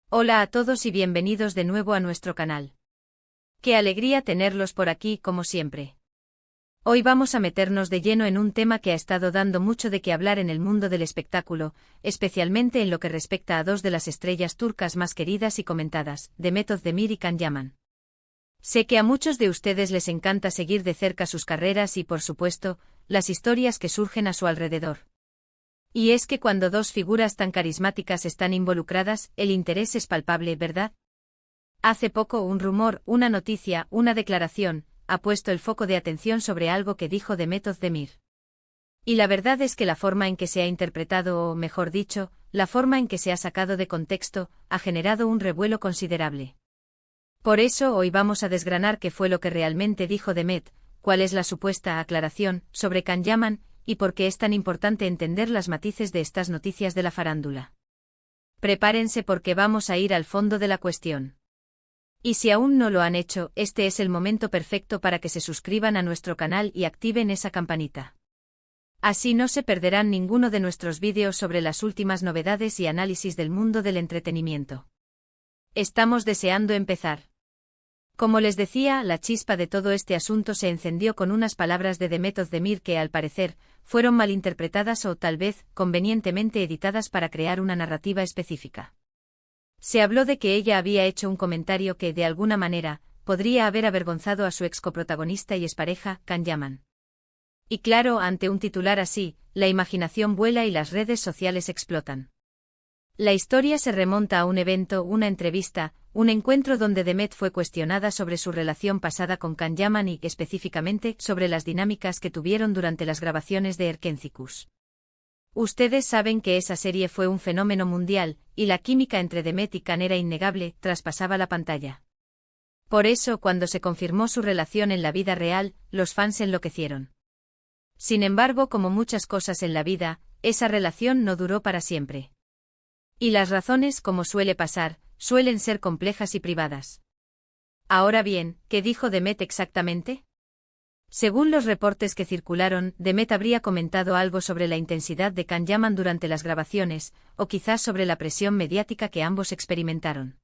Hola a todos y bienvenidos de nuevo a nuestro canal. Qué alegría tenerlos por aquí como siempre. Hoy vamos a meternos de lleno en un tema que ha estado dando mucho de qué hablar en el mundo del espectáculo, especialmente en lo que respecta a dos de las estrellas turcas más queridas y comentadas, Demet Özdemir y Can Yaman. Sé que a muchos de ustedes les encanta seguir de cerca sus carreras y, por supuesto, las historias que surgen a su alrededor. Y es que cuando dos figuras tan carismáticas están involucradas, el interés es palpable, ¿verdad? Hace poco un rumor, una noticia, una declaración, ha puesto el foco de atención sobre algo que dijo Demet Özdemir. Y la verdad es que la forma en que se ha interpretado o, mejor dicho, la forma en que se ha sacado de contexto, ha generado un revuelo considerable. Por eso hoy vamos a desgranar qué fue lo que realmente dijo Demet, cuál es la supuesta aclaración sobre Can Yaman, y por qué es tan importante entender las matices de estas noticias de la farándula. Prepárense porque vamos a ir al fondo de la cuestión. Y si aún no lo han hecho, este es el momento perfecto para que se suscriban a nuestro canal y activen esa campanita. Así no se perderán ninguno de nuestros vídeos sobre las últimas novedades y análisis del mundo del entretenimiento. Estamos deseando empezar. Como les decía, la chispa de todo este asunto se encendió con unas palabras de Demet Özdemir que, al parecer, fueron malinterpretadas o, tal vez, convenientemente editadas para crear una narrativa específica. Se habló de que ella había hecho un comentario que, de alguna manera, podría haber avergonzado a su ex coprotagonista y expareja, Can Yaman. Y claro, ante un titular así, la imaginación vuela y las redes sociales explotan. La historia se remonta a un evento, una entrevista, un encuentro donde Demet fue cuestionada sobre su relación pasada con Can Yaman y, específicamente, sobre las dinámicas que tuvieron durante las grabaciones de Erkenzicus. Ustedes saben que esa serie fue un fenómeno mundial, y la química entre Demet y Can era innegable, traspasaba la pantalla. Por eso, cuando se confirmó su relación en la vida real, los fans enloquecieron. Sin embargo, como muchas cosas en la vida, esa relación no duró para siempre. Y las razones, como suele pasar, suelen ser complejas y privadas. Ahora bien, ¿qué dijo Demet exactamente? Según los reportes que circularon, Demet habría comentado algo sobre la intensidad de Can Yaman durante las grabaciones, o quizás sobre la presión mediática que ambos experimentaron.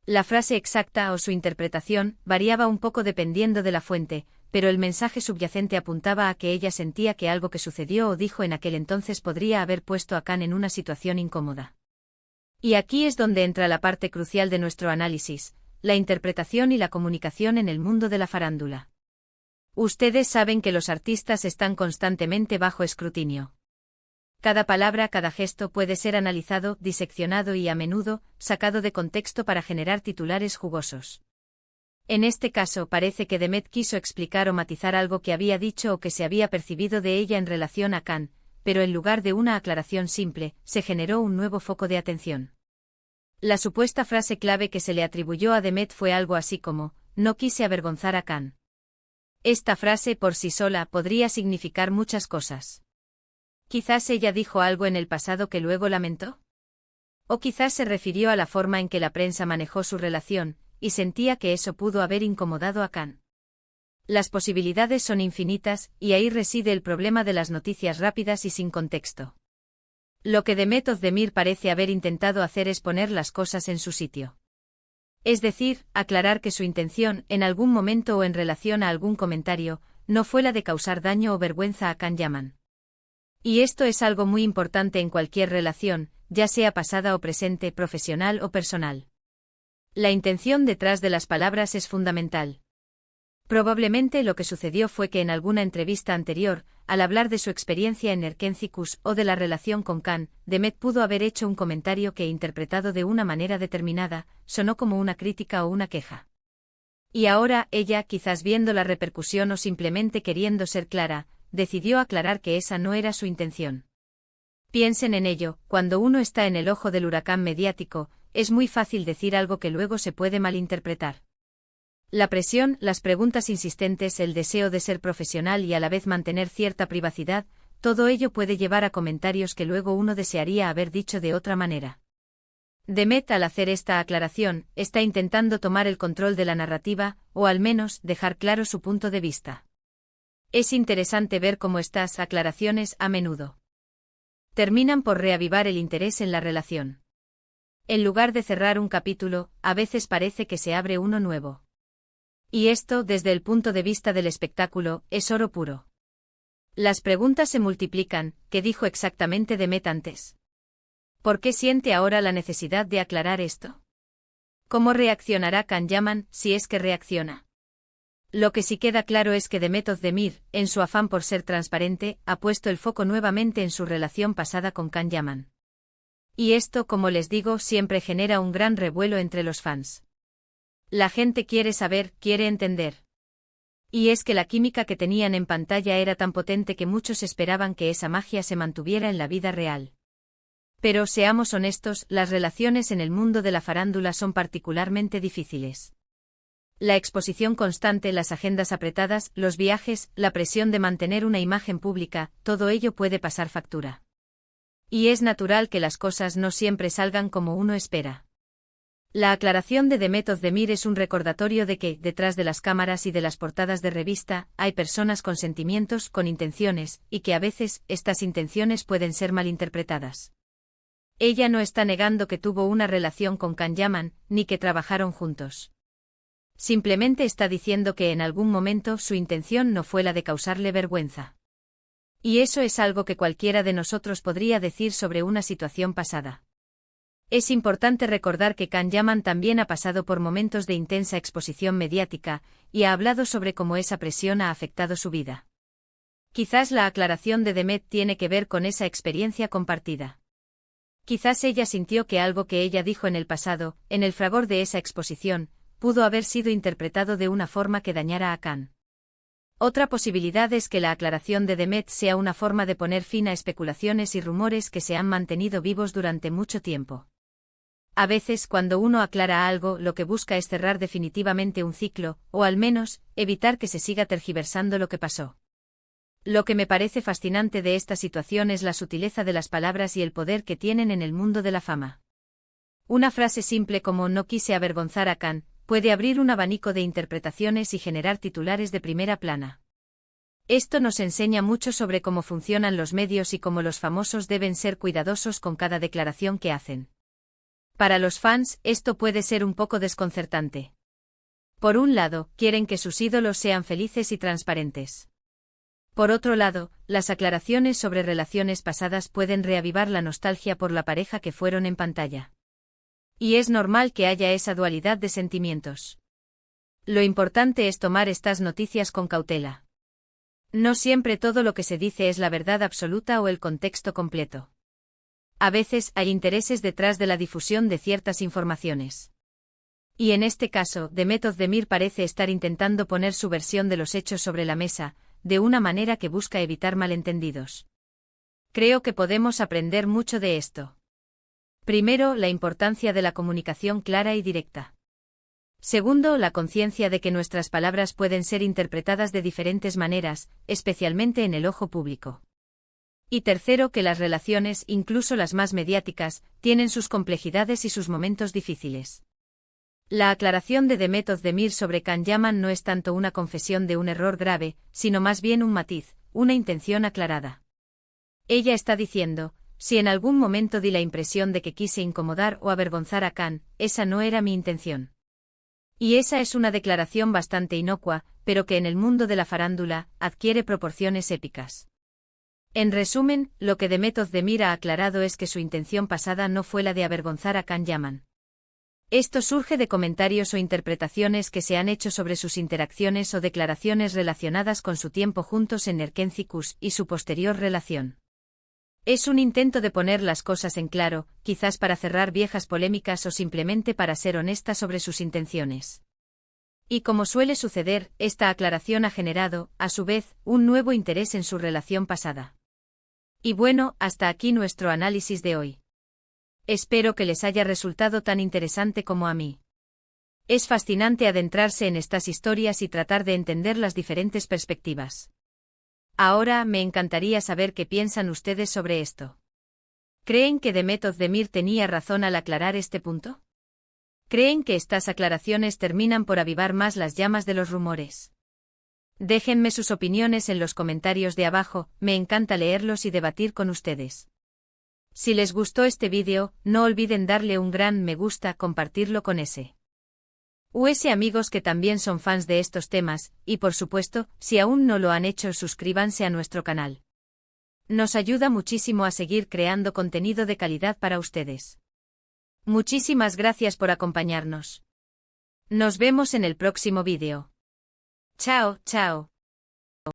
La frase exacta o su interpretación variaba un poco dependiendo de la fuente, pero el mensaje subyacente apuntaba a que ella sentía que algo que sucedió o dijo en aquel entonces podría haber puesto a Can en una situación incómoda. Y aquí es donde entra la parte crucial de nuestro análisis, la interpretación y la comunicación en el mundo de la farándula. Ustedes saben que los artistas están constantemente bajo escrutinio. Cada palabra, cada gesto puede ser analizado, diseccionado y, a menudo, sacado de contexto para generar titulares jugosos. En este caso parece que Demet quiso explicar o matizar algo que había dicho o que se había percibido de ella en relación a Can, pero en lugar de una aclaración simple, se generó un nuevo foco de atención. La supuesta frase clave que se le atribuyó a Demet fue algo así como, no quise avergonzar a Can. Esta frase por sí sola podría significar muchas cosas. Quizás ella dijo algo en el pasado que luego lamentó. O quizás se refirió a la forma en que la prensa manejó su relación, y sentía que eso pudo haber incomodado a Can. Las posibilidades son infinitas, y ahí reside el problema de las noticias rápidas y sin contexto. Lo que Demet Özdemir parece haber intentado hacer es poner las cosas en su sitio. Es decir, aclarar que su intención, en algún momento o en relación a algún comentario, no fue la de causar daño o vergüenza a Can Yaman. Y esto es algo muy importante en cualquier relación, ya sea pasada o presente, profesional o personal. La intención detrás de las palabras es fundamental. Probablemente lo que sucedió fue que en alguna entrevista anterior, al hablar de su experiencia en Erkenzicus o de la relación con Can, Demet pudo haber hecho un comentario que, interpretado de una manera determinada, sonó como una crítica o una queja. Y ahora ella, quizás viendo la repercusión o simplemente queriendo ser clara, decidió aclarar que esa no era su intención. Piensen en ello, cuando uno está en el ojo del huracán mediático, es muy fácil decir algo que luego se puede malinterpretar. La presión, las preguntas insistentes, el deseo de ser profesional y a la vez mantener cierta privacidad, todo ello puede llevar a comentarios que luego uno desearía haber dicho de otra manera. Demet, al hacer esta aclaración, está intentando tomar el control de la narrativa, o al menos, dejar claro su punto de vista. Es interesante ver cómo estas aclaraciones, a menudo, terminan por reavivar el interés en la relación. En lugar de cerrar un capítulo, a veces parece que se abre uno nuevo. Y esto, desde el punto de vista del espectáculo, es oro puro. Las preguntas se multiplican. ¿Qué dijo exactamente Demet antes? ¿Por qué siente ahora la necesidad de aclarar esto? ¿Cómo reaccionará Can Yaman, si es que reacciona? Lo que sí queda claro es que Demet Özdemir, en su afán por ser transparente, ha puesto el foco nuevamente en su relación pasada con Can Yaman. Y esto, como les digo, siempre genera un gran revuelo entre los fans. La gente quiere saber, quiere entender. Y es que la química que tenían en pantalla era tan potente que muchos esperaban que esa magia se mantuviera en la vida real. Pero seamos honestos, las relaciones en el mundo de la farándula son particularmente difíciles. La exposición constante, las agendas apretadas, los viajes, la presión de mantener una imagen pública, todo ello puede pasar factura. Y es natural que las cosas no siempre salgan como uno espera. La aclaración de Demet Özdemir es un recordatorio de que, detrás de las cámaras y de las portadas de revista, hay personas con sentimientos, con intenciones, y que a veces, estas intenciones pueden ser malinterpretadas. Ella no está negando que tuvo una relación con Can Yaman, ni que trabajaron juntos. Simplemente está diciendo que en algún momento su intención no fue la de causarle vergüenza. Y eso es algo que cualquiera de nosotros podría decir sobre una situación pasada. Es importante recordar que Can Yaman también ha pasado por momentos de intensa exposición mediática, y ha hablado sobre cómo esa presión ha afectado su vida. Quizás la aclaración de Demet tiene que ver con esa experiencia compartida. Quizás ella sintió que algo que ella dijo en el pasado, en el fragor de esa exposición, pudo haber sido interpretado de una forma que dañara a Can. Otra posibilidad es que la aclaración de Demet sea una forma de poner fin a especulaciones y rumores que se han mantenido vivos durante mucho tiempo. A veces, cuando uno aclara algo, lo que busca es cerrar definitivamente un ciclo, o al menos, evitar que se siga tergiversando lo que pasó. Lo que me parece fascinante de esta situación es la sutileza de las palabras y el poder que tienen en el mundo de la fama. Una frase simple como "no quise avergonzar a Can" puede abrir un abanico de interpretaciones y generar titulares de primera plana. Esto nos enseña mucho sobre cómo funcionan los medios y cómo los famosos deben ser cuidadosos con cada declaración que hacen. Para los fans, esto puede ser un poco desconcertante. Por un lado, quieren que sus ídolos sean felices y transparentes. Por otro lado, las aclaraciones sobre relaciones pasadas pueden reavivar la nostalgia por la pareja que fueron en pantalla. Y es normal que haya esa dualidad de sentimientos. Lo importante es tomar estas noticias con cautela. No siempre todo lo que se dice es la verdad absoluta o el contexto completo. A veces hay intereses detrás de la difusión de ciertas informaciones. Y en este caso, Demet Özdemir parece estar intentando poner su versión de los hechos sobre la mesa, de una manera que busca evitar malentendidos. Creo que podemos aprender mucho de esto. Primero, la importancia de la comunicación clara y directa. Segundo, la conciencia de que nuestras palabras pueden ser interpretadas de diferentes maneras, especialmente en el ojo público. Y tercero, que las relaciones, incluso las más mediáticas, tienen sus complejidades y sus momentos difíciles. La aclaración de Demet Özdemir sobre Can Yaman no es tanto una confesión de un error grave, sino más bien un matiz, una intención aclarada. Ella está diciendo: si en algún momento di la impresión de que quise incomodar o avergonzar a Can, esa no era mi intención. Y esa es una declaración bastante inocua, pero que en el mundo de la farándula adquiere proporciones épicas. En resumen, lo que Demet Özdemir ha aclarado es que su intención pasada no fue la de avergonzar a Can Yaman. Esto surge de comentarios o interpretaciones que se han hecho sobre sus interacciones o declaraciones relacionadas con su tiempo juntos en Erkenci y su posterior relación. Es un intento de poner las cosas en claro, quizás para cerrar viejas polémicas o simplemente para ser honesta sobre sus intenciones. Y como suele suceder, esta aclaración ha generado, a su vez, un nuevo interés en su relación pasada. Y bueno, hasta aquí nuestro análisis de hoy. Espero que les haya resultado tan interesante como a mí. Es fascinante adentrarse en estas historias y tratar de entender las diferentes perspectivas. Ahora me encantaría saber qué piensan ustedes sobre esto. ¿Creen que Demet Özdemir tenía razón al aclarar este punto? ¿Creen que estas aclaraciones terminan por avivar más las llamas de los rumores? Déjenme sus opiniones en los comentarios de abajo, me encanta leerlos y debatir con ustedes. Si les gustó este vídeo, no olviden darle un gran me gusta, compartirlo con US amigos que también son fans de estos temas, y por supuesto, si aún no lo han hecho, suscríbanse a nuestro canal. Nos ayuda muchísimo a seguir creando contenido de calidad para ustedes. Muchísimas gracias por acompañarnos. Nos vemos en el próximo vídeo. Chao, chao.